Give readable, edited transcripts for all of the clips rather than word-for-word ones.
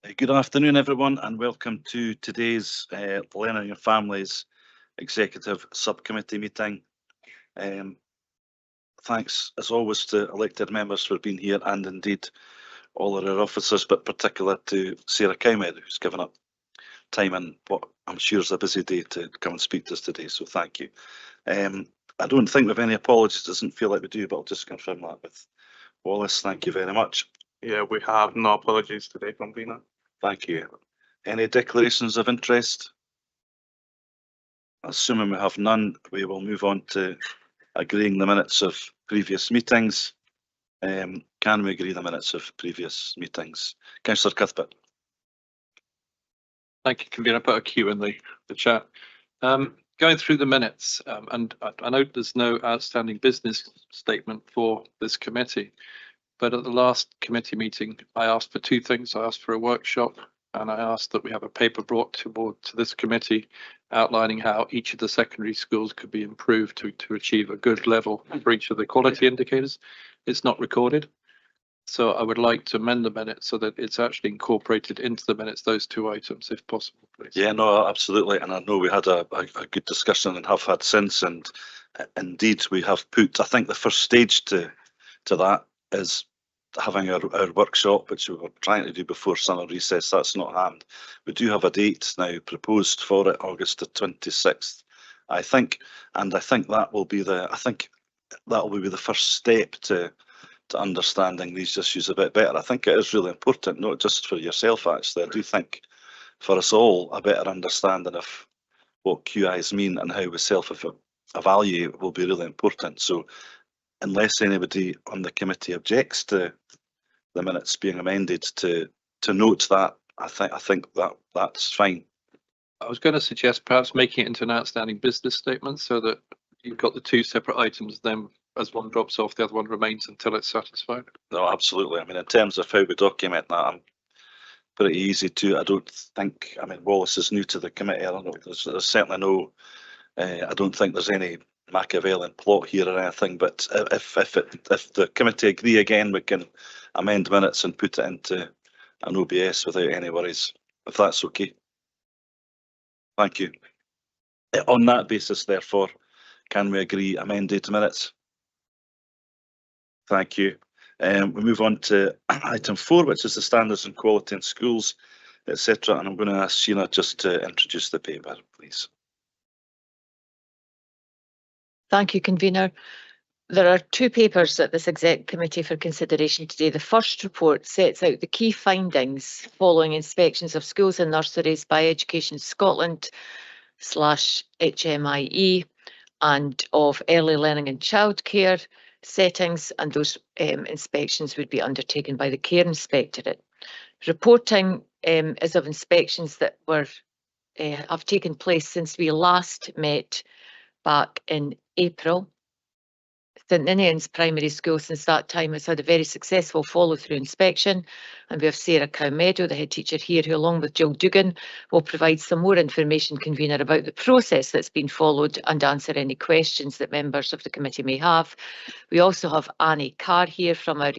Good afternoon, everyone, and welcome to today's Learning and Families Executive Subcommittee meeting. Thanks, as always, to elected members for being here, and indeed all of our officers, but particular to Sarah Cowmed, who's given up time in what I'm sure is a busy day to come and speak to us today, so thank you. I don't think we have any apologies, doesn't feel like we do, but I'll just confirm that with Wallace. Thank you very much. Yeah, we have no apologies today from Vina. Thank you. Any declarations of interest? Assuming we have none, we will move on to agreeing the minutes of previous meetings. Can we agree the minutes of previous meetings? Councillor Cuthbert. Thank you, Convener. I put a Q in the chat. Going through the minutes, and I know there's no outstanding business statement for this committee, but at the last committee meeting, I asked for two things. I asked for a workshop, and I asked that we have a paper brought to this committee outlining how each of the secondary schools could be improved to achieve a good level for each of the quality indicators. It's not recorded, so I would like to amend the minutes so that it's actually incorporated into the minutes, those two items, if possible, please. Yeah, no, absolutely. And I know we had a good discussion and have had since, and indeed we have put, I think the first stage to that is having our workshop, which we were trying to do before summer recess. That's not happened. We do have a date now proposed for it, August the 26th, I think, and I think that will be the first step to understanding these issues a bit better. I think it is really important, not just for yourself actually. I do think for us all, a better understanding of what QIs mean and how we self-evaluate will be really important. So unless anybody on the committee objects to the minutes being amended to note that, I think that's fine. I was going to suggest perhaps making it into an outstanding business statement so that you've got the two separate items, then as one drops off, the other one remains until it's satisfied. No, absolutely. I mean, in terms of how we document that, I'm pretty easy to. I don't think, I mean, Wallace is new to the committee. I don't know, there's certainly no, I don't think there's any Machiavellian plot here or anything, but if the committee agree again, we can amend minutes and put it into an OBS without any worries, if that's okay. Thank you. On that basis, therefore, can we agree amended minutes? Thank you. We move on to item 4, which is the standards and quality in schools, etc. And I'm going to ask Sheena just to introduce the paper, please. Thank you, Convener. There are two papers at this Exec Committee for consideration today. The first report sets out the key findings following inspections of schools and nurseries by Education Scotland /HMIE and of early learning and childcare settings, and those inspections would be undertaken by the Care Inspectorate. Reporting is of inspections that have taken place since we last met back in April. St Ninian's Primary School since that time has had a very successful follow-through inspection, and we have Sarah Cowmeadow, the head teacher here, who along with Jill Dugan will provide some more information, Convener, about the process that's been followed and answer any questions that members of the committee may have. We also have Annie Carr here from our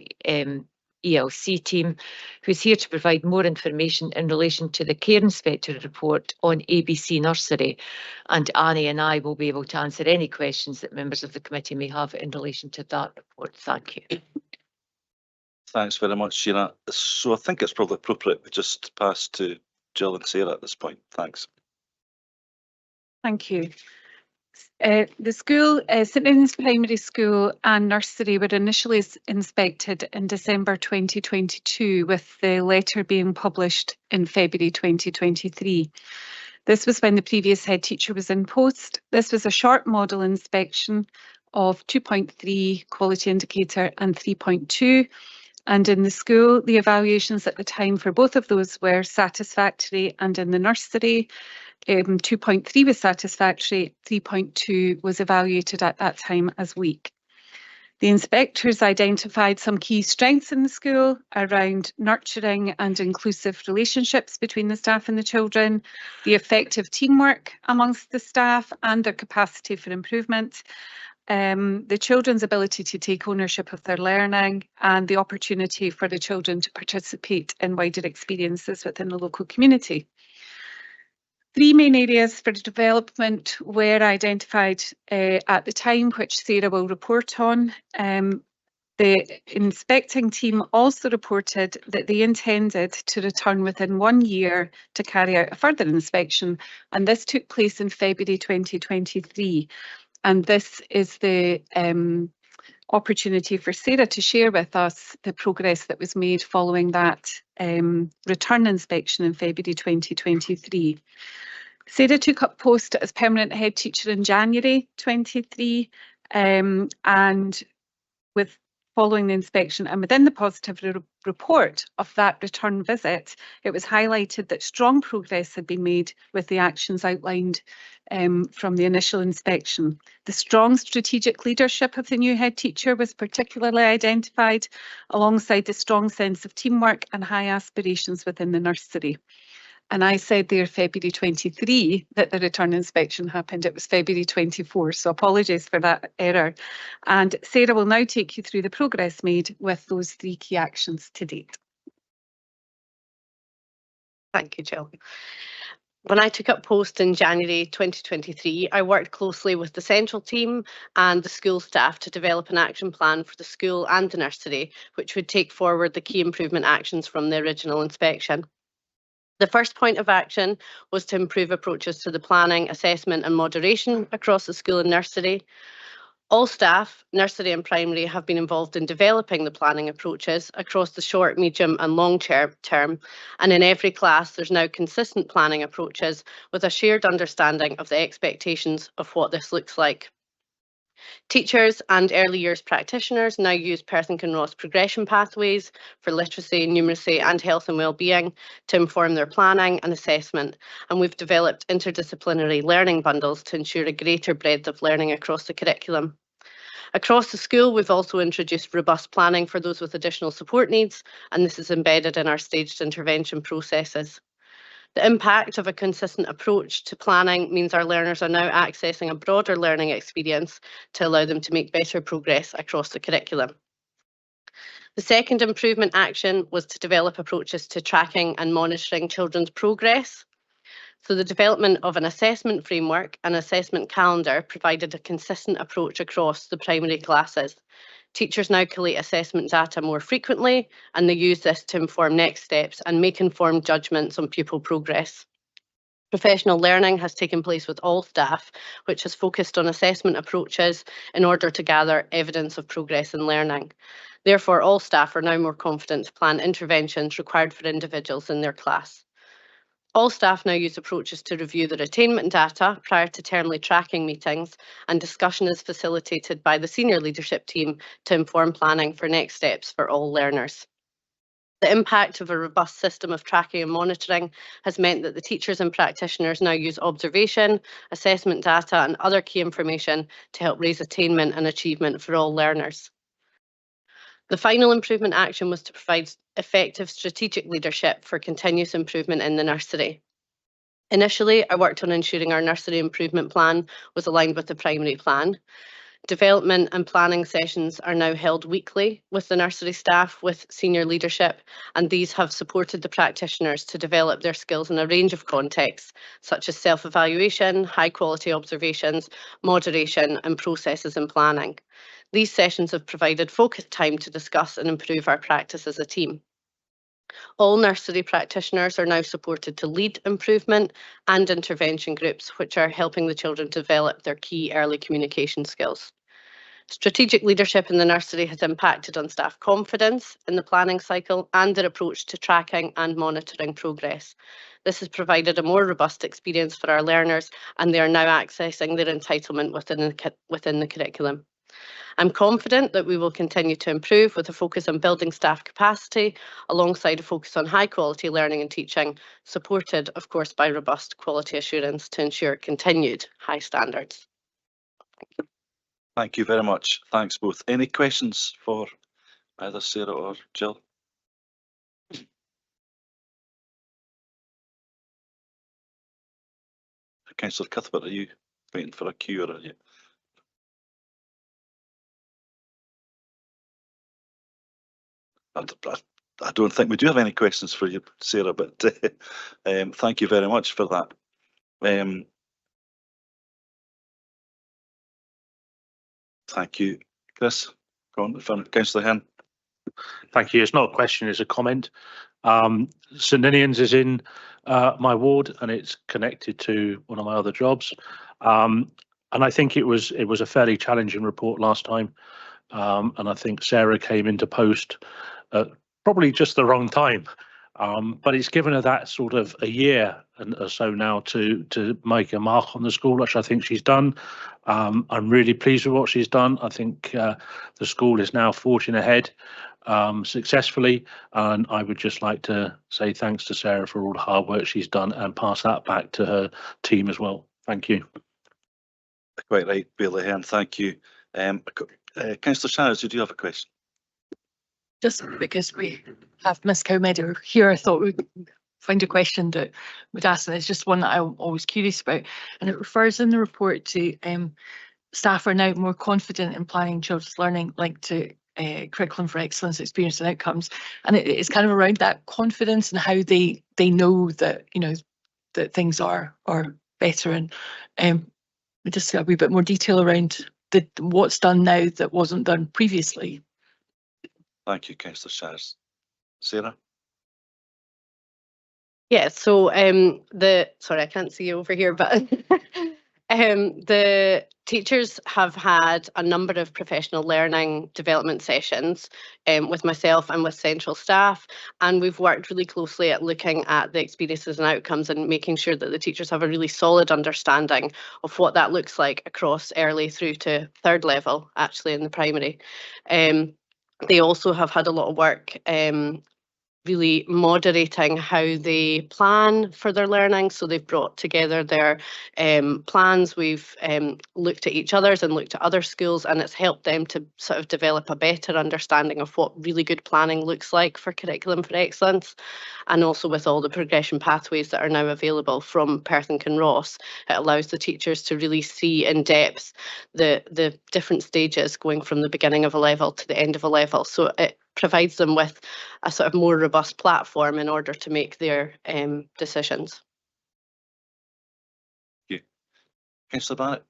ELC team, who's here to provide more information in relation to the Care Inspectorate report on ABC Nursery. And Annie and I will be able to answer any questions that members of the committee may have in relation to that report. Thank you. Thanks very much, Sheena. So I think it's probably appropriate we just pass to Jill and Sarah at this point. Thanks. Thank you. The school, St Ninian's Primary School and Nursery were initially inspected in December 2022, with the letter being published in February 2023. This was when the previous head teacher was in post. This was a short model inspection of 2.3 quality indicator and 3.2. And in the school, the evaluations at the time for both of those were satisfactory, and in the nursery, 2.3 was satisfactory, 3.2 was evaluated at that time as weak. The inspectors identified some key strengths in the school around nurturing and inclusive relationships between the staff and the children, the effective teamwork amongst the staff and their capacity for improvement, the children's ability to take ownership of their learning and the opportunity for the children to participate in wider experiences within the local community. 3 main areas for development were identified at the time, which Sarah will report on. The inspecting team also reported that they intended to return within 1 year to carry out a further inspection, and this took place in February 2023. And this is the opportunity for Sarah to share with us the progress that was made following that return inspection in February 2023. Sarah took up post as permanent head teacher in January 23, and with following the inspection and within the positive report of that return visit, it was highlighted that strong progress had been made with the actions outlined from the initial inspection. The strong strategic leadership of the new head teacher was particularly identified, alongside the strong sense of teamwork and high aspirations within the nursery. And I said there February 23 that the return inspection happened. It was February 24, so apologies for that error. And Sarah will now take you through the progress made with those 3 key actions to date. Thank you, Jill. When I took up post in January 2023, I worked closely with the central team and the school staff to develop an action plan for the school and the nursery, which would take forward the key improvement actions from the original inspection. The first point of action was to improve approaches to the planning, assessment and moderation across the school and nursery. All staff, nursery and primary, have been involved in developing the planning approaches across the short, medium and long term, and in every class there's now consistent planning approaches with a shared understanding of the expectations of what this looks like. Teachers and early years practitioners now use Perth and Kinross progression pathways for literacy, numeracy and health and wellbeing to inform their planning and assessment, and we've developed interdisciplinary learning bundles to ensure a greater breadth of learning across the curriculum. Across the school, we've also introduced robust planning for those with additional support needs, and this is embedded in our staged intervention processes. The impact of a consistent approach to planning means our learners are now accessing a broader learning experience to allow them to make better progress across the curriculum. The second improvement action was to develop approaches to tracking and monitoring children's progress. So the development of an assessment framework and assessment calendar provided a consistent approach across the primary classes. Teachers now collate assessment data more frequently, and they use this to inform next steps and make informed judgments on pupil progress. Professional learning has taken place with all staff, which has focused on assessment approaches in order to gather evidence of progress in learning. Therefore, all staff are now more confident to plan interventions required for individuals in their class. All staff now use approaches to review their attainment data prior to termly tracking meetings, and discussion is facilitated by the senior leadership team to inform planning for next steps for all learners. The impact of a robust system of tracking and monitoring has meant that the teachers and practitioners now use observation, assessment data and other key information to help raise attainment and achievement for all learners. The final improvement action was to provide effective strategic leadership for continuous improvement in the nursery. Initially, I worked on ensuring our nursery improvement plan was aligned with the primary plan. Development and planning sessions are now held weekly with the nursery staff with senior leadership, and these have supported the practitioners to develop their skills in a range of contexts, such as self-evaluation, high-quality observations, moderation, and processes in planning. These sessions have provided focused time to discuss and improve our practice as a team. All nursery practitioners are now supported to lead improvement and intervention groups, which are helping the children develop their key early communication skills. Strategic leadership in the nursery has impacted on staff confidence in the planning cycle and their approach to tracking and monitoring progress. This has provided a more robust experience for our learners, and they are now accessing their entitlement within the curriculum. I'm confident that we will continue to improve with a focus on building staff capacity, alongside a focus on high quality learning and teaching, supported of course by robust quality assurance to ensure continued high standards. Thank you very much. Thanks both. Any questions for either Sarah or Jill? Councillor Cuthbert, are you waiting for a cue or are you? I don't think we do have any questions for you, Sarah, but thank you very much for that. Thank you, Chris. Go on, Councillor Hearn. Thank you. It's not a question, it's a comment. St Ninians is in my ward and it's connected to one of my other jobs. And I think it was a fairly challenging report last time. And I think Sarah came into post at probably just the wrong time. But it's given her that sort of a year or so now to make a mark on the school, which I think she's done. I'm really pleased with what she's done. I think the school is now forging ahead successfully, and I would just like to say thanks to Sarah for all the hard work she's done and pass that back to her team as well. Thank you. Quite right, Bailey Hearn, thank you. Councillor Shires, did you have a question? Just because we have Miss Cowmeadow here, I thought we'd find a question that would ask, and it's just one that I'm always curious about. And it refers in the report to staff are now more confident in planning children's learning linked to curriculum for excellence, experience and outcomes. And it's kind of around that confidence and how they know that, you know, that things are better, and just a wee bit more detail around what's done now that wasn't done previously. Thank you, Councillor Shires. Sarah? Yeah, so sorry, I can't see you over here, but the teachers have had a number of professional learning development sessions with myself and with central staff, and we've worked really closely at looking at the experiences and outcomes and making sure that the teachers have a really solid understanding of what that looks like across early through to third level, actually, in the primary. They also have had a lot of work really moderating how they plan for their learning. So they've brought together their plans. We've looked at each other's and looked at other schools, and it's helped them to sort of develop a better understanding of what really good planning looks like for curriculum for excellence. And also with all the progression pathways that are now available from Perth and Kinross, it allows the teachers to really see in depth the different stages going from the beginning of a level to the end of a level. So it provides them with a sort of more robust platform in order to make their decisions. Thank you. Councillor Barrett?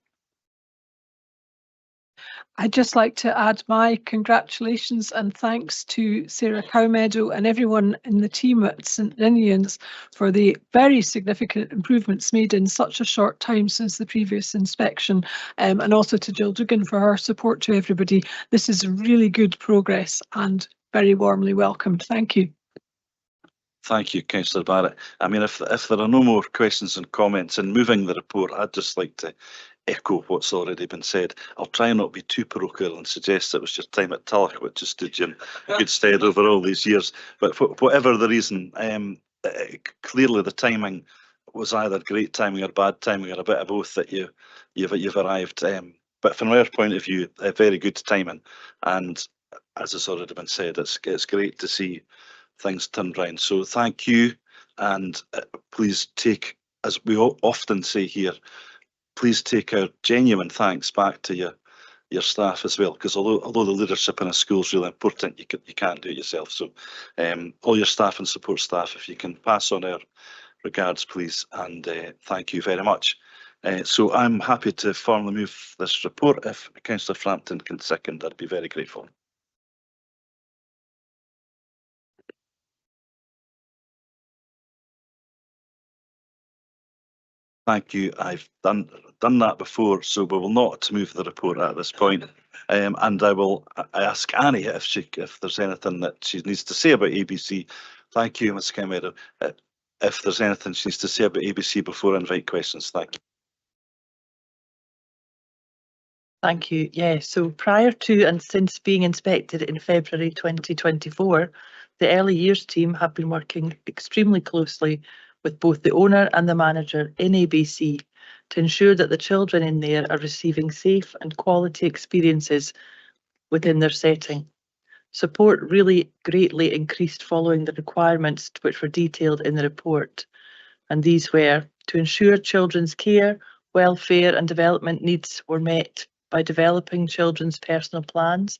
I'd just like to add my congratulations and thanks to Sarah Cowmeadow and everyone in the team at St Ninians for the very significant improvements made in such a short time since the previous inspection, and also to Jill Duggan for her support to everybody. This is really good progress and very warmly welcomed. Thank you. Thank you, Councillor Barrett. I mean, if there are no more questions and comments in moving the report, I'd just like to echo what's already been said. I'll try and not be too parochial and suggest it was your time at Tulloch which has stood you in good stead over all these years. But for whatever the reason, clearly the timing was either great timing or bad timing or a bit of both that you've arrived. But from our point of view, very good timing. And as has already been said, it's great to see things turned round. So thank you, and please take, as we often say here, please take our genuine thanks back to your staff as well, because although the leadership in a school is really important, you can't do it yourself. So all your staff and support staff, if you can pass on our regards, please, and thank you very much. So I'm happy to formally move this report. If Councillor Frampton can second, I'd be very grateful. Thank you. I've done that before, so we will not move the report at this point. And I ask Annie if there's anything that she needs to say about ABC. Thank you, Ms. Cowmeadow. If there's anything she needs to say about ABC before I invite questions, thank you. Thank you. Yeah, so prior to and since being inspected in February 2024, the early years team have been working extremely closely with both the owner and the manager in ABC to ensure that the children in there are receiving safe and quality experiences within their setting. Support really greatly increased following the requirements which were detailed in the report, and these were to ensure children's care, welfare and development needs were met by developing children's personal plans,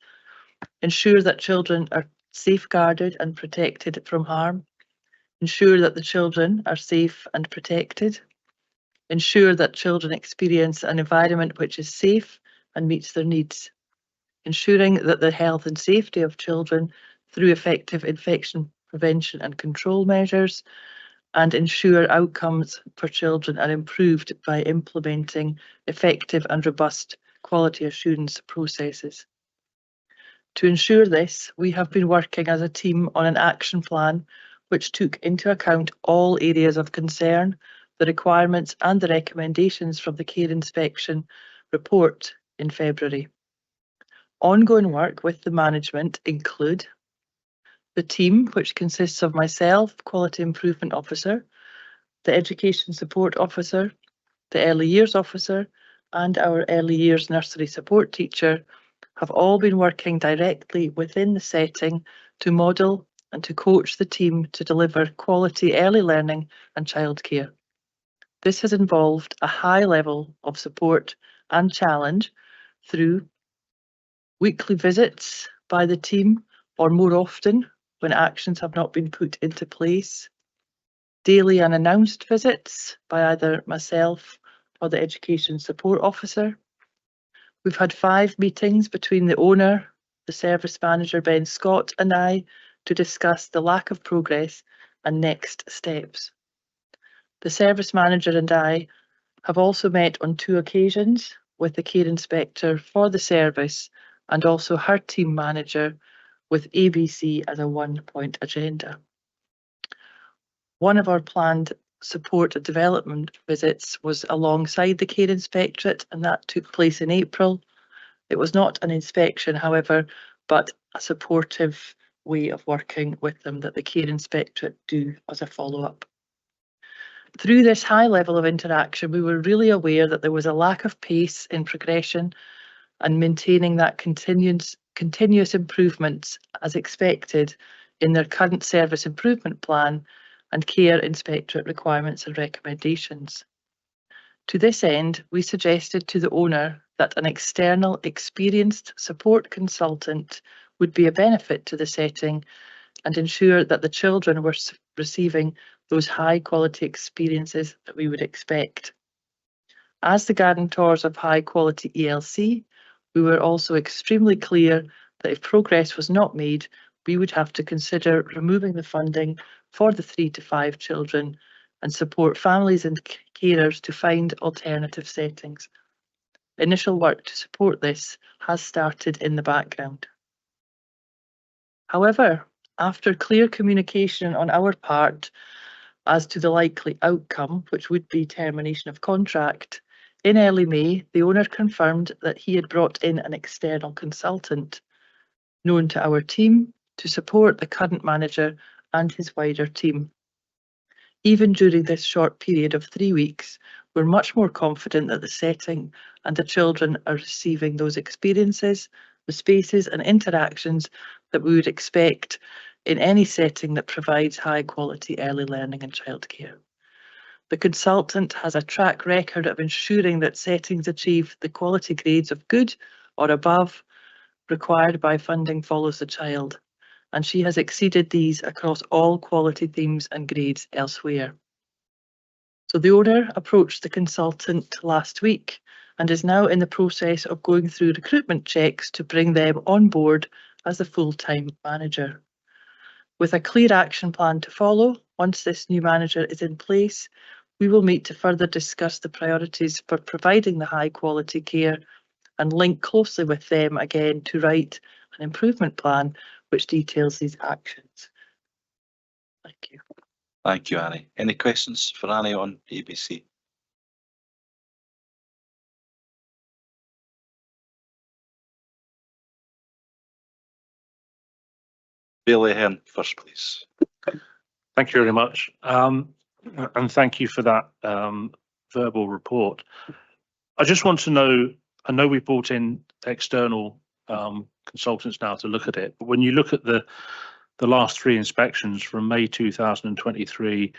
ensure that children are safeguarded and protected from harm, ensure that the children are safe and protected, ensure that children experience an environment which is safe and meets their needs, ensuring that the health and safety of children through effective infection prevention and control measures, and ensure outcomes for children are improved by implementing effective and robust quality assurance processes. To ensure this, we have been working as a team on an action plan which took into account all areas of concern, the requirements and the recommendations from the Care Inspection report in February. Ongoing work with the management include the team, which consists of myself, Quality Improvement Officer, the Education Support Officer, the Early Years Officer, and our Early Years Nursery Support Teacher, have all been working directly within the setting to model and to coach the team to deliver quality early learning and childcare. This has involved a high level of support and challenge through weekly visits by the team, or more often when actions have not been put into place, daily unannounced visits by either myself or the Education Support Officer. We've had 5 meetings between the owner, the service manager Ben Scott and I to discuss the lack of progress and next steps. The service manager and I have also met on 2 occasions with the care inspector for the service and also her team manager, with ABC as a 1-point agenda. One of our planned support and development visits was alongside the Care Inspectorate, and that took place in April. It was not an inspection, however, but a supportive way of working with them that the Care Inspectorate do as a follow-up. Through this high level of interaction, we were really aware that there was a lack of pace in progression and maintaining that continuous improvements as expected in their current service improvement plan and Care Inspectorate requirements and recommendations. To this end, we suggested to the owner that an external experienced support consultant would be a benefit to the setting and ensure that the children were receiving those high quality experiences that we would expect. As the guarantors of high quality ELC, we were also extremely clear that if progress was not made, we would have to consider removing the funding for the 3 to 5 children and support families and carers to find alternative settings. Initial work to support this has started in the background. However, after clear communication on our part as to the likely outcome, which would be termination of contract, in early May, the owner confirmed that he had brought in an external consultant known to our team to support the current manager and his wider team. Even during this short period of 3 weeks, we're much more confident that the setting and the children are receiving those experiences, the spaces and interactions that we would expect in any setting that provides high quality early learning and childcare. The consultant has a track record of ensuring that settings achieve the quality grades of good or above required by Funding Follows the Child, and she has exceeded these across all quality themes and grades elsewhere. So the owner approached the consultant last week and is now in the process of going through recruitment checks to bring them on board as the full-time manager. With a clear action plan to follow, once this new manager is in place, we will meet to further discuss the priorities for providing the high quality care and link closely with them again to write an improvement plan which details these actions. Thank you. Thank you, Annie. Any questions for Annie on ABC? Bailey Ahern first, please. Thank you very much. And thank you for that verbal report. I just want to know, I know we've brought in external consultants now to look at it, but when you look at the last 3 inspections from May 2023,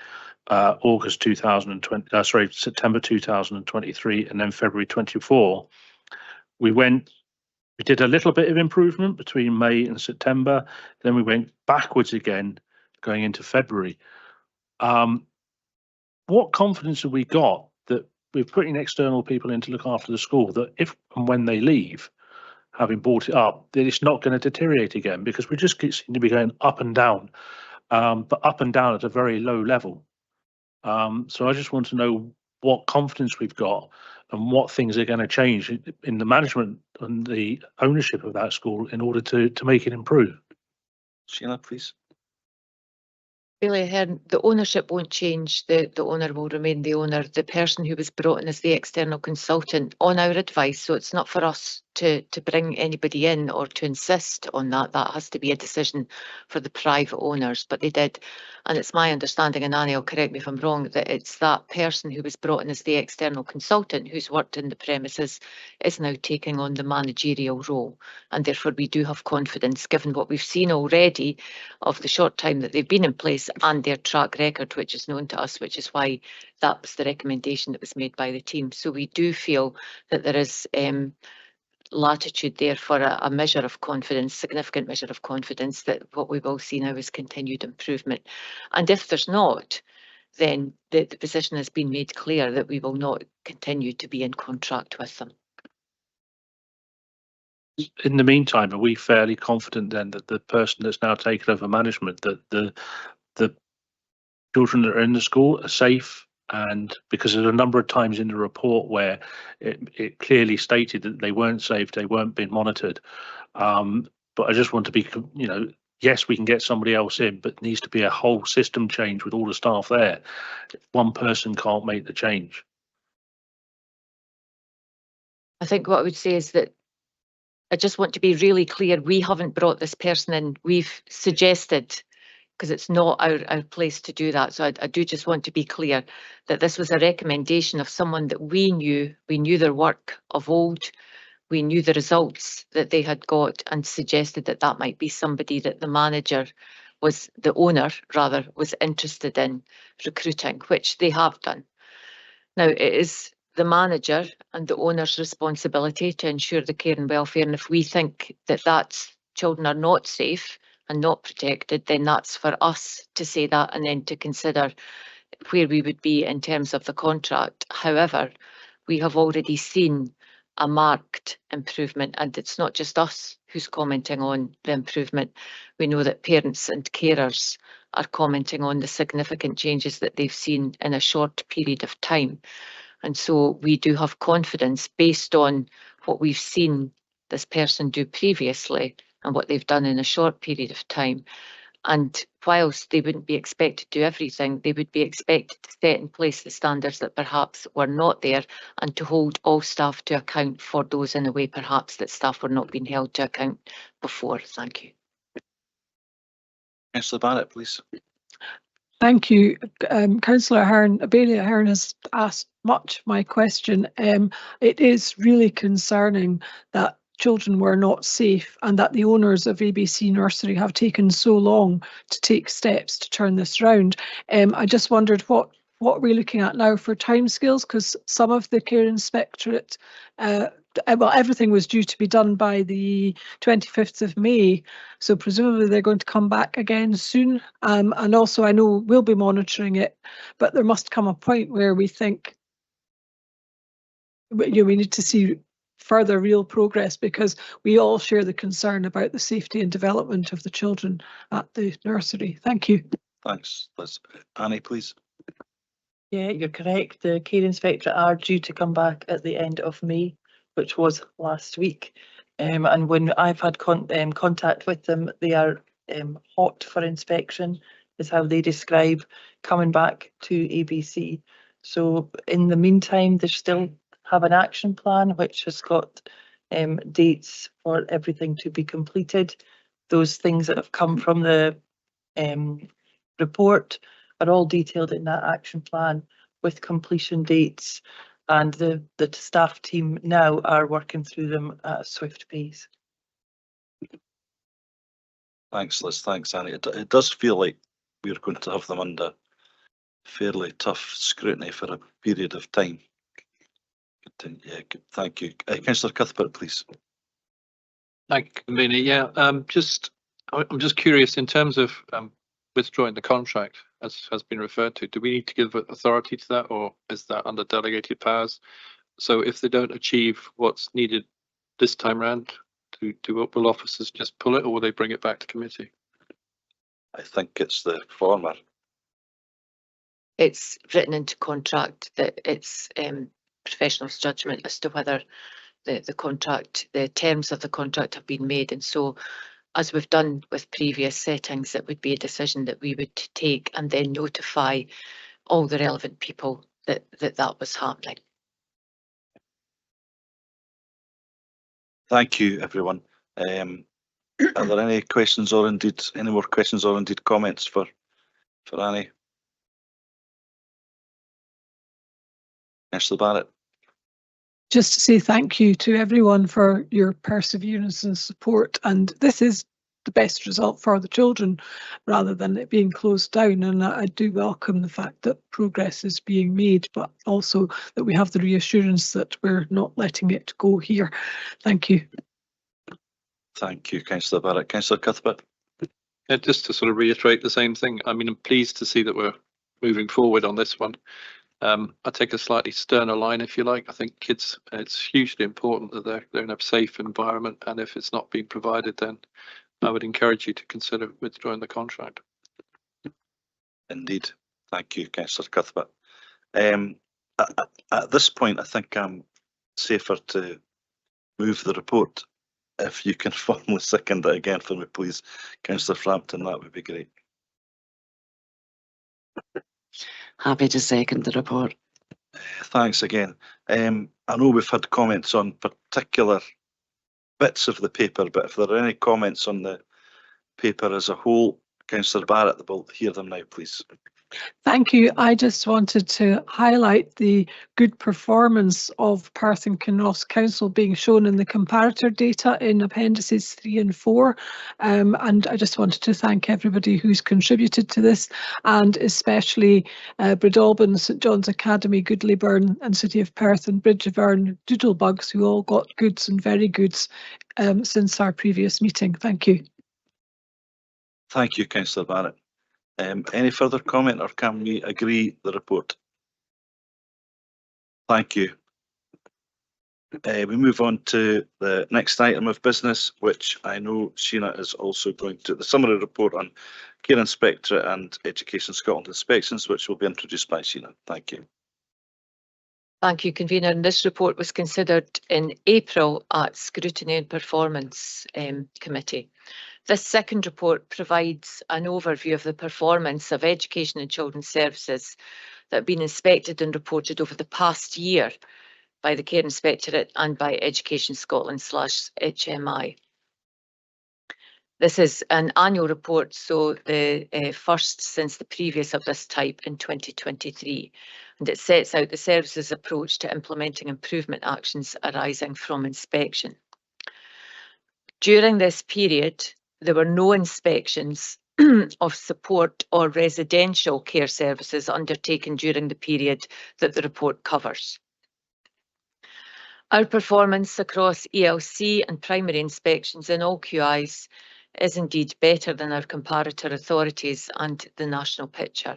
August 2020, September 2023, and then February 24, we went We did a little bit of improvement between May and September, then we went backwards again going into February. What confidence have we got that we're putting external people in to look after the school, that if and when they leave, having brought it up, that it's not going to deteriorate again? Because we just seem to be going up and down, but up and down at a very low level. So I just want to know what confidence we've got and what things are going to change in the management and the ownership of that school in order to make it improve. Sheila, please. Really, Ahern, the ownership won't change. The owner will remain the owner. The person who was brought in as the external consultant on our advice, so it's not for us to bring anybody in or to insist on that. That has to be a decision for the private owners, but they did. And it's my understanding, and Annie will correct me if I'm wrong, that it's that person who was brought in as the external consultant who's worked in the premises is now taking on the managerial role. And therefore we do have confidence, given what we've seen already of the short time that they've been in place and their track record, which is known to us, which is why that was the recommendation that was made by the team. So we do feel that there is latitude there for a measure of confidence, significant measure of confidence, that what we will see now is continued improvement. And if there's not, then the position has been made clear that we will not continue to be in contract with them. In the meantime, are we fairly confident then that the person that's now taken over management, that the children that are in the school are safe? And because there's a number of times in the report where it clearly stated that they weren't safe, they weren't being monitored. But I just want to be, yes, we can get somebody else in, but it needs to be a whole system change with all the staff there. One person can't make the change. I think what I would say is that I just want to be really clear. We haven't brought this person in. We've suggested, because it's not our place to do that. So I do just want to be clear that this was a recommendation of someone that we knew their work of old, we knew the results that they had got, and suggested that that might be somebody that the manager was, the owner rather, was interested in recruiting, which they have done. Now it is the manager and the owner's responsibility to ensure the care and welfare, and if we think that children are not safe and not protected, then that's for us to say that and then to consider where we would be in terms of the contract. However, we have already seen a marked improvement, and it's not just us who's commenting on the improvement. We know that parents and carers are commenting on the significant changes that they've seen in a short period of time. And so we do have confidence based on what we've seen this person do previously and what they've done in a short period of time. And whilst they wouldn't be expected to do everything, they would be expected to set in place the standards that perhaps were not there, and to hold all staff to account for those in a way perhaps that staff were not being held to account before. Thank you. Councillor Barrett, please. Thank you. Councillor Ahern, Abelia Ahern has asked much my question. It is really concerning that children were not safe and that the owners of ABC Nursery have taken so long to take steps to turn this round. I just wondered what we're looking at now for timescales, because some of the care inspectorate, well, everything was due to be done by the 25th of May, so presumably they're going to come back again soon. And also I know we'll be monitoring it, but there must come a point where we think we need to see further real progress, because we all share the concern about the safety and development of the children at the nursery. Thank you. Thanks, Liz. Annie, please. Yeah, you're correct. The care inspector are due to come back at the end of May, which was last week. And when I've had contact with them, they are hot for inspection, is how they describe coming back to ABC. So in the meantime, they still have an action plan which has got dates for everything to be completed. Those things that have come from the report are all detailed in that action plan with completion dates, and the staff team now are working through them at a swift pace. Thanks, Liz. Thanks, Annie. It does feel like we're going to have them under fairly tough scrutiny for a period of time. Yeah, good. Thank you. Councillor Cuthbert, please. Thank you, convener. Yeah, I'm just curious in terms of withdrawing the contract, as has been referred to. Do we need to give authority to that, or is that under delegated powers? So if they don't achieve what's needed this time round, will officers just pull it, or will they bring it back to committee? I think it's the former. It's written into contract that it's professional's judgment as to whether the terms of the contract have been made. And so, as we've done with previous settings, it would be a decision that we would take and then notify all the relevant people that was happening. Thank you, everyone. Are there any questions or indeed any more questions or indeed comments for Annie? Ashley Barrett. Just to say thank you to everyone for your perseverance and support. And this is the best result for the children rather than it being closed down. And I do welcome the fact that progress is being made, but also that we have the reassurance that we're not letting it go here. Thank you. Thank you, Councillor Barrett. Councillor Cuthbert. Yeah, just to sort of reiterate the same thing. I mean, I'm pleased to see that we're moving forward on this one. I take a slightly sterner line, if you like. I think kids, it's hugely important that they're in a safe environment, and if it's not being provided, then I would encourage you to consider withdrawing the contract. Indeed. Thank you, Councillor Cuthbert. At this point, I think I'm safer to move the report. If you can formally second it again for me, please, Councillor Frampton, that would be great. Happy to second the report. Thanks again. I know we've had comments on particular bits of the paper, but if there are any comments on the paper as a whole, Councillor Barrett, we'll hear them now, please. Thank you. I just wanted to highlight the good performance of Perth and Kinross Council being shown in the comparator data in appendices 3 and 4. And I just wanted to thank everybody who's contributed to this, and especially Bridalbin, St John's Academy, Goodleyburn and City of Perth and Bridge of Erne, Doodlebugs, who all got goods and very goods since our previous meeting. Thank you. Thank you, Councillor Barrett. Any further comment, or can we agree the report? Thank you. We move on to the next item of business, which I know Sheena is also going to, the summary report on Care Inspectorate and Education Scotland inspections, which will be introduced by Sheena. Thank you. Thank you, convener. And this report was considered in April at Scrutiny and Performance Committee. This second report provides an overview of the performance of education and children's services that have been inspected and reported over the past year by the Care Inspectorate and by Education Scotland /HMI. This is an annual report, so the first since the previous of this type in 2023, and it sets out the service's approach to implementing improvement actions arising from inspection. During this period, there were no inspections of support or residential care services undertaken during the period that the report covers. Our performance across ELC and primary inspections in all QIs is indeed better than our comparator authorities and the national picture.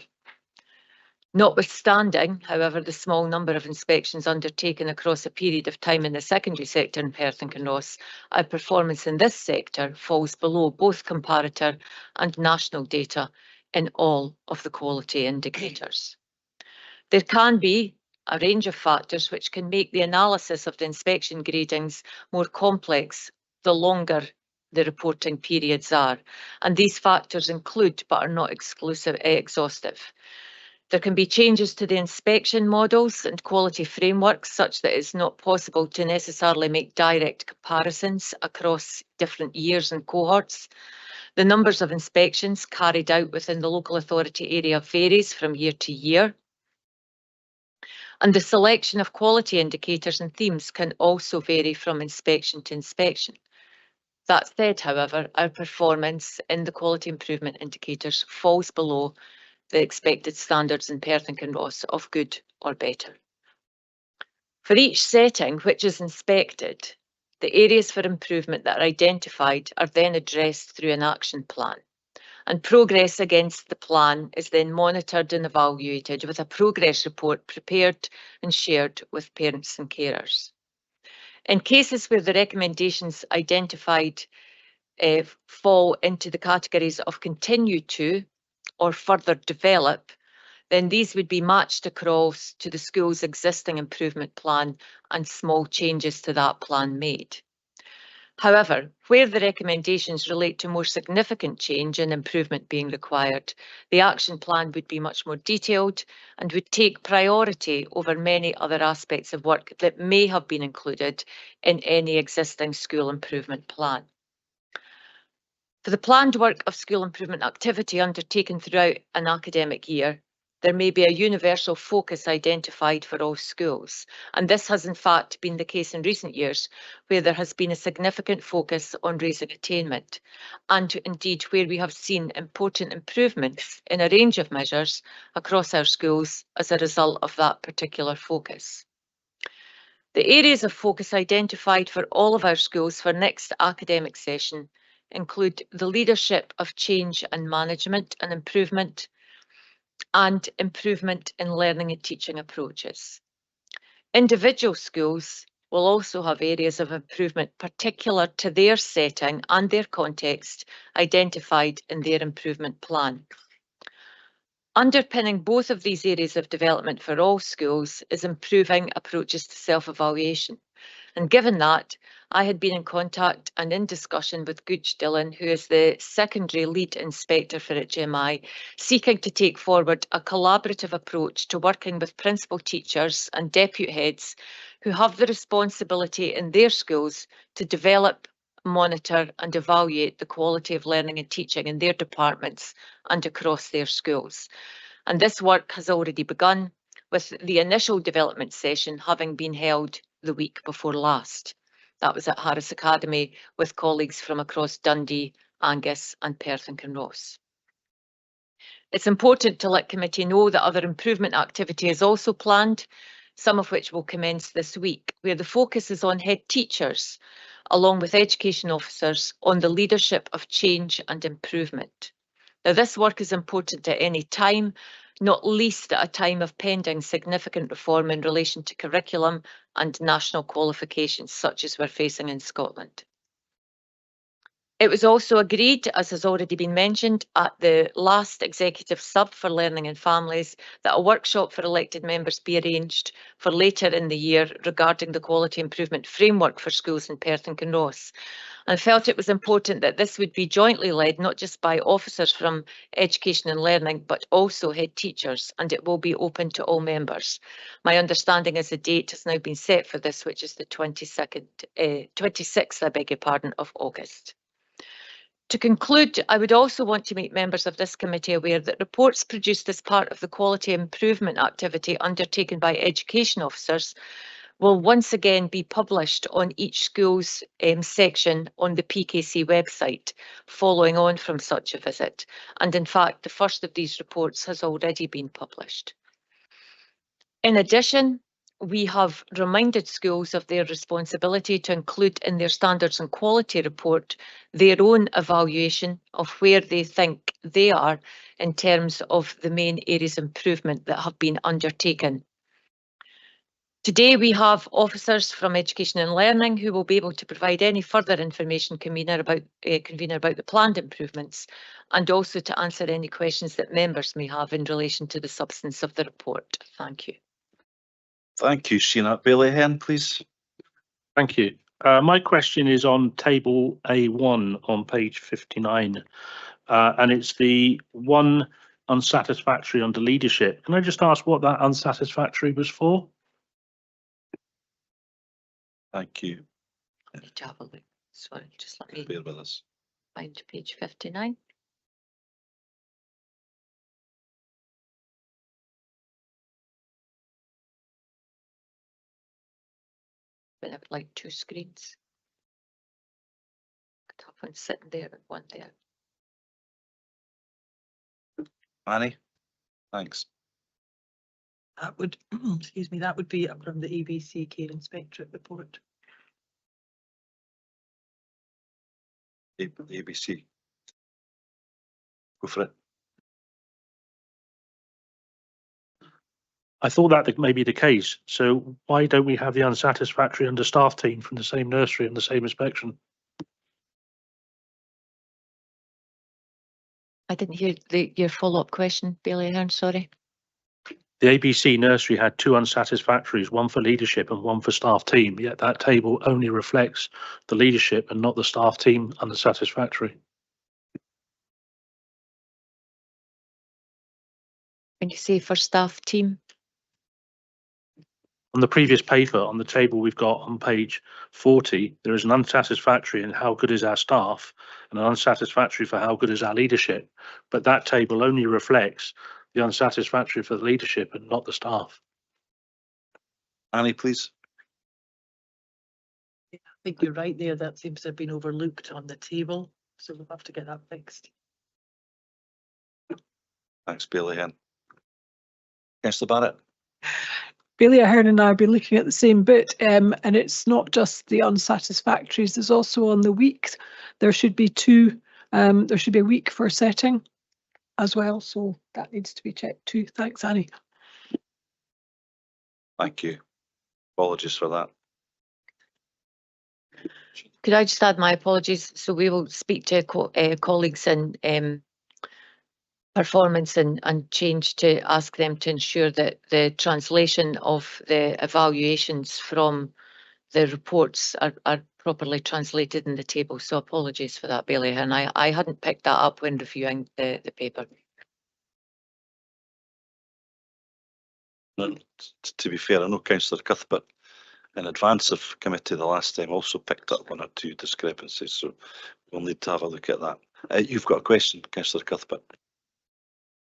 Notwithstanding, however, the small number of inspections undertaken across a period of time in the secondary sector in Perth and Kinross, our performance in this sector falls below both comparator and national data in all of the quality indicators. There can be a range of factors which can make the analysis of the inspection gradings more complex the longer the reporting periods are, and these factors include but are not exhaustive. There can be changes to the inspection models and quality frameworks such that it's not possible to necessarily make direct comparisons across different years and cohorts. The numbers of inspections carried out within the local authority area varies from year to year. And the selection of quality indicators and themes can also vary from inspection to inspection. That said, however, our performance in the quality improvement indicators falls below the expected standards in Perth and Kinross of good or better. For each setting which is inspected, The areas for improvement that are identified are then addressed through an action plan. And progress against the plan is then monitored and evaluated with a progress report prepared and shared with parents and carers. In cases where the recommendations identified fall into the categories of continue to or further develop, then these would be matched across to the school's existing improvement plan and small changes to that plan made. However, where the recommendations relate to more significant change and improvement being required, the action plan would be much more detailed and would take priority over many other aspects of work that may have been included in any existing school improvement plan. For the planned work of school improvement activity undertaken throughout an academic year, there may be a universal focus identified for all schools, and this has in fact been the case in recent years, where there has been a significant focus on raising attainment, and indeed where we have seen important improvements in a range of measures across our schools as a result of that particular focus. The areas of focus identified for all of our schools for next academic session include the leadership of change and management and improvement in learning and teaching approaches. Individual schools will also have areas of improvement particular to their setting and their context identified in their improvement plan. Underpinning both of these areas of development for all schools is improving approaches to self-evaluation. And given that, I had been in contact and in discussion with Gooch Dillon, who is the secondary lead inspector for HMI, seeking to take forward a collaborative approach to working with principal teachers and deputy heads who have the responsibility in their schools to develop, monitor and evaluate the quality of learning and teaching in their departments and across their schools. And this work has already begun, with the initial development session having been held the week before last. That was at Harris Academy with colleagues from across Dundee, Angus and Perth and Kinross. It's important to let committee know that other improvement activity is also planned, some of which will commence this week, where the focus is on head teachers, along with education officers, on the leadership of change and improvement. Now, this work is important at any time, not least at a time of pending significant reform in relation to curriculum and national qualifications, such as we're facing in Scotland. It was also agreed, as has already been mentioned, at the last Executive Sub for Learning and Families, that a workshop for elected members be arranged for later in the year regarding the quality improvement framework for schools in Perth and Kinross. And felt it was important that this would be jointly led, not just by officers from education and learning, but also head teachers, and it will be open to all members. My understanding is the date has now been set for this, which is the 26th, I beg your pardon, of August. To conclude, I would also want to make members of this committee aware that reports produced as part of the quality improvement activity undertaken by education officers will once again be published on each school's section on the PKC website, following on from such a visit. And in fact, the first of these reports has already been published. In addition, we have reminded schools of their responsibility to include in their standards and quality report their own evaluation of where they think they are in terms of the main areas of improvement that have been undertaken. Today we have officers from Education and Learning who will be able to provide any further information convener about the planned improvements, and also to answer any questions that members may have in relation to the substance of the report. Thank you. Thank you, Sheena. Bailey Hen, please. Thank you. My question is on table A1 on page 59, and it's the one unsatisfactory under leadership. Can I just ask what that unsatisfactory was for? Thank you. I need to have a look. Sorry, just let me Bear with us. find page 59. But I would like two screens. Could have one sitting there and one there. Annie, thanks. That would, excuse me, that would be from the ABC Care Inspectorate report. The ABC. Go for it. I thought that may be the case. So why don't we have the unsatisfactory under staff team from the same nursery and the same inspection? I didn't hear your follow-up question, Bailey Ahern, sorry. The ABC nursery had 2 unsatisfactories, one for leadership and one for staff team, yet that table only reflects the leadership and not the staff team unsatisfactory. When you say for staff team, On the previous paper, on the table we've got on page 40, there is an unsatisfactory in how good is our staff and an unsatisfactory for how good is our leadership. But that table only reflects the unsatisfactory for the leadership and not the staff. Annie, please. I think you're right there. That seems to have been overlooked on the table. So we'll have to get that fixed. Thanks, Bailey Ahern. Councillor Barrett. Bailey Ahern and I will be looking at the same bit, and it's not just the unsatisfactories. There's also on the weeks. There should be 2. There should be a week for setting as well. So that needs to be checked too. Thanks, Annie. Thank you. Apologies for that. could I just add my apologies? So we will speak to colleagues in performance and change to ask them to ensure that the translation of the evaluations from the reports are properly translated in the table. So apologies for that, Bailey, and I hadn't picked that up when reviewing the paper. No, to be fair, I know Councillor Cuthbert in advance of committee the last time also picked up 1 or 2 discrepancies, so we'll need to have a look at that. You've got a question, Councillor Cuthbert.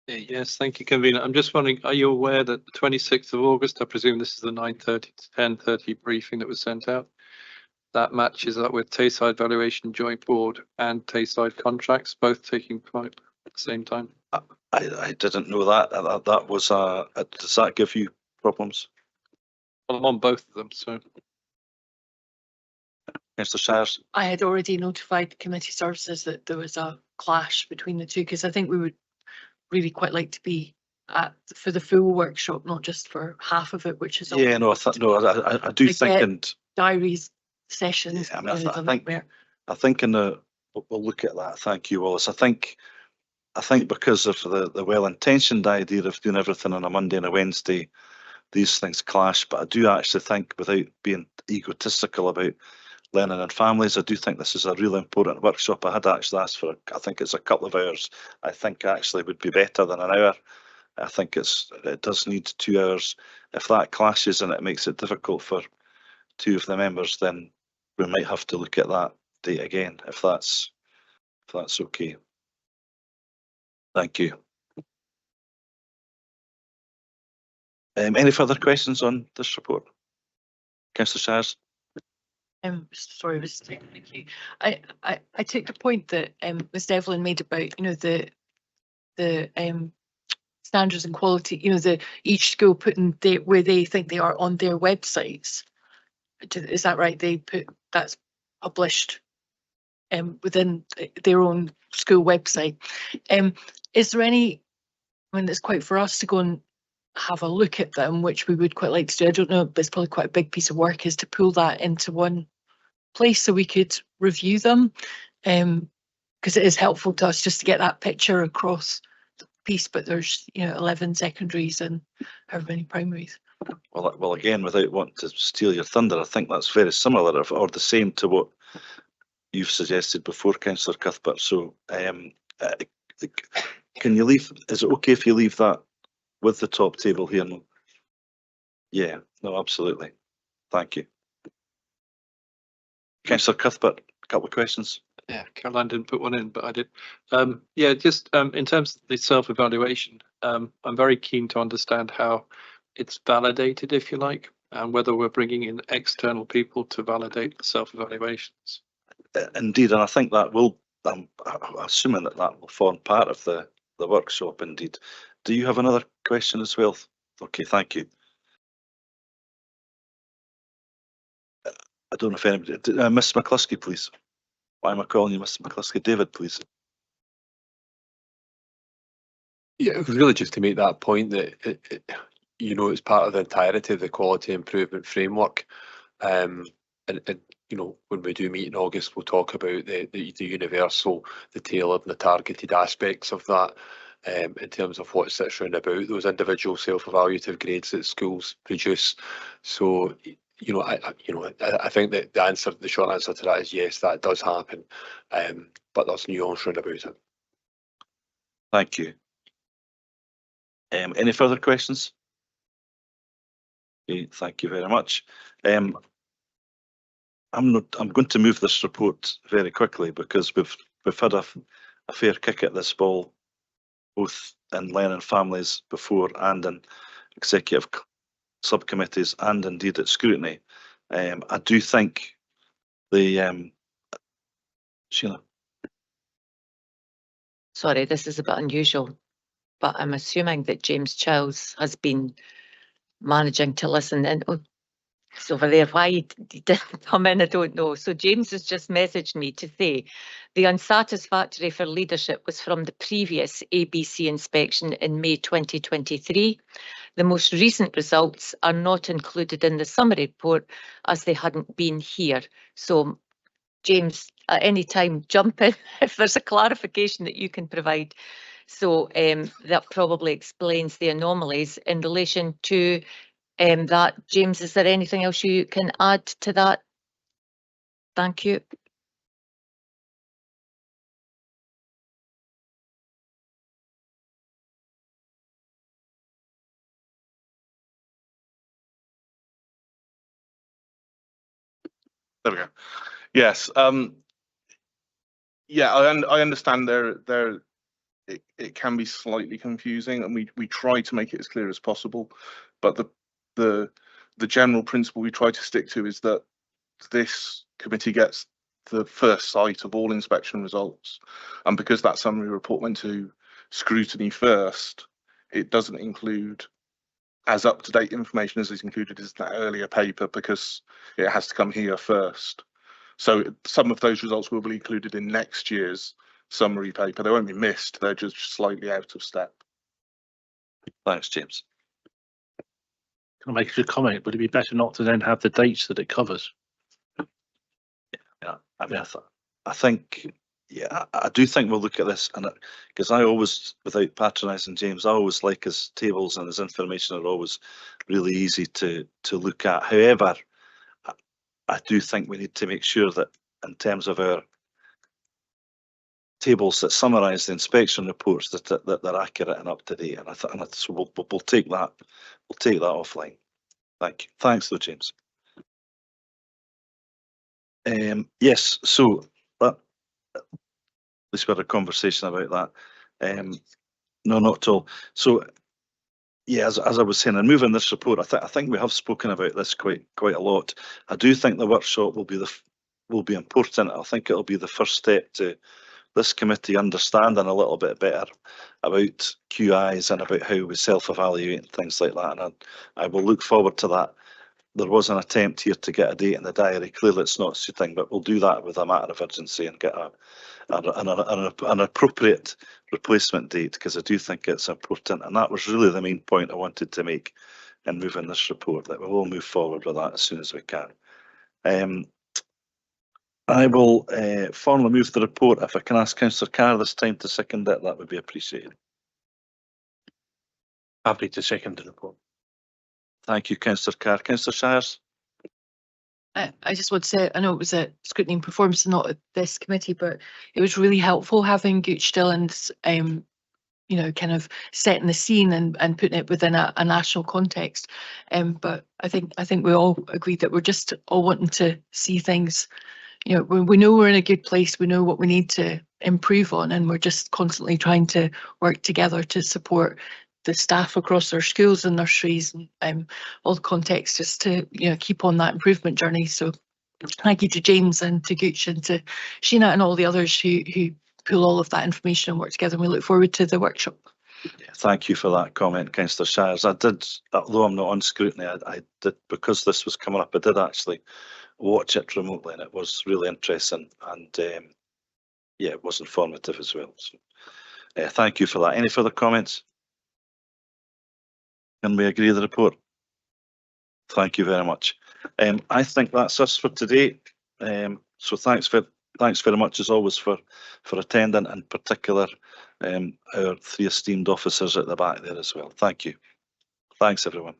Yes, thank you, convener. I'm just wondering, are you aware that the 26th of August, I presume this is the 9:30 to 10:30 briefing that was sent out, that matches up with Tayside Valuation Joint Board and Tayside contracts, both taking part at the same time? I didn't know that. That was does that give you problems? Well, I'm on both of them, so. Councillor Shires? I had already notified committee services that there was a clash between the two, because I think we would really quite like to be for the full workshop, not just for half of it, which is Yeah, no, I do think, and diaries sessions. yeah, I mean, I think in the we'll look at that. Thank you, Wallace. I think because of the well-intentioned idea of doing everything on a Monday and a Wednesday, these things clash. But I do actually think, without being egotistical about learning and families, I do think this is a really important workshop. I had actually asked for, I think it's a couple of hours. I think actually would be better than an hour. I think it does need 2 hours. If that clashes and it makes it difficult for 2 of the members, then we might have to look at that date again, if that's okay. Thank you. Any further questions on this report? Councillor Shires? Sorry, Mr. Chairman, thank you. I take the point that Ms Devlin made about, the standards and quality, each school putting where they think they are on their websites. Is that right? They put that's published within their own school website. Is there any, I mean, it's quite for us to go and have a look at them, which we would quite like to do. I don't know, but it's probably quite a big piece of work, is to pull that into one place so we could review them, because it is helpful to us just to get that picture across the piece. But there's 11 secondaries and however many primaries. Well, again, without wanting to steal your thunder, I think that's very similar or the same to what you've suggested before, Councillor Cuthbert. So can you leave, is it okay if you leave that with the top table here? Yeah, no, absolutely. Thank you. Councillor Cuthbert, a couple of questions. Yeah, Caroline didn't put one in, but I did. Yeah, just in terms of the self-evaluation, I'm very keen to understand how it's validated, if you like, and whether we're bringing in external people to validate the self-evaluations. Indeed, and I think that will, I'm assuming that will form part of the workshop, indeed. Do you have another question as well? Okay, thank you. I don't know if anybody, Miss McCluskey, please. Why am I calling you Mr. McCluskey? David, please. Yeah, it was really just to make that point that it's part of the entirety of the quality improvement framework. And when we do meet in August, we'll talk about the universal, the tailored and the targeted aspects of that, in terms of what sits around about those individual self-evaluative grades that schools produce. So, I think that the short answer to that is yes, that does happen, but there's nuance around about it. Thank you. Any further questions? Okay, thank you very much. I'm going to move this report very quickly because we've had a fair kick at this ball, both in learning families before and in executive subcommittees and indeed at scrutiny. I do think the Sheila. Sorry, this is a bit unusual, but I'm assuming that James Childs has been managing to listen in. Oh, it's over there. Why he didn't come in, I don't know. So James has just messaged me to say the unsatisfactory for leadership was from the previous ABC inspection in May 2023. The most recent results are not included in the summary report as they hadn't been here. So James, at any time, jump in if there's a clarification that you can provide. So that probably explains the anomalies in relation to that. James, is there anything else you can add to that? Thank you. There we go. Yes. Yeah, I understand it can be slightly confusing, and we try to make it as clear as possible. But the general principle we try to stick to is that this committee gets the first sight of all inspection results, and because that summary report went to scrutiny first, it doesn't include as up-to-date information as is included in that earlier paper because it has to come here first. So some of those results will be included in next year's summary paper. They won't be missed, they're just slightly out of step. Thanks, James. Can I make a comment? Would it be better not to then have the dates that it covers? Yeah, I mean, I think, yeah, I do think we'll look at this, and because I always, without patronising James, I always like his tables and his information are always really easy to look at. However, I do think we need to make sure that in terms of our tables that summarise the inspection reports that they're accurate and up to date, and so we'll take that offline. Thank you. Thanks, though, James. Yes, so that at least we had a conversation about that. No, not at all. So yeah, as I was saying, in moving this report, I think we have spoken about this quite a lot. I do think the workshop will be important. I think it'll be the first step to this committee understanding a little bit better about QIs and about how we self-evaluate and things like that. And I will look forward to that. There was an attempt here to get a date in the diary. Clearly it's not suiting, but we'll do that with a matter of urgency and get an appropriate replacement date, because I do think it's important. And that was really the main point I wanted to make in moving this report, that we will move forward with that as soon as we can. I will formally move the report. If I can ask Councillor Carr this time to second it, that would be appreciated. Happy to second the report. Thank you, Councillor Carr. Councillor Shires? I just want to say, I know it was a scrutiny and performance and not at this committee, but it was really helpful having Gooch Dillon's, kind of setting the scene and putting it within a national context. But I think we all agree that we're just all wanting to see things, we know we're in a good place, we know what we need to improve on, and we're just constantly trying to work together to support the staff across our schools and nurseries and all the context, just to keep on that improvement journey. So thank you to James and to Gooch and to Sheena and all the others who pull all of that information and work together, and we look forward to the workshop. Thank you for that comment, Councillor Shires. I did, although I'm not on scrutiny, I did, because this was coming up, I did actually watch it remotely, and it was really interesting, and yeah, it was informative as well. So thank you for that. Any further comments? Can we agree the report? Thank you very much. I think that's us for today. So thanks very much as always for attending, in particular our 3 esteemed officers at the back there as well. Thank you. Thanks everyone.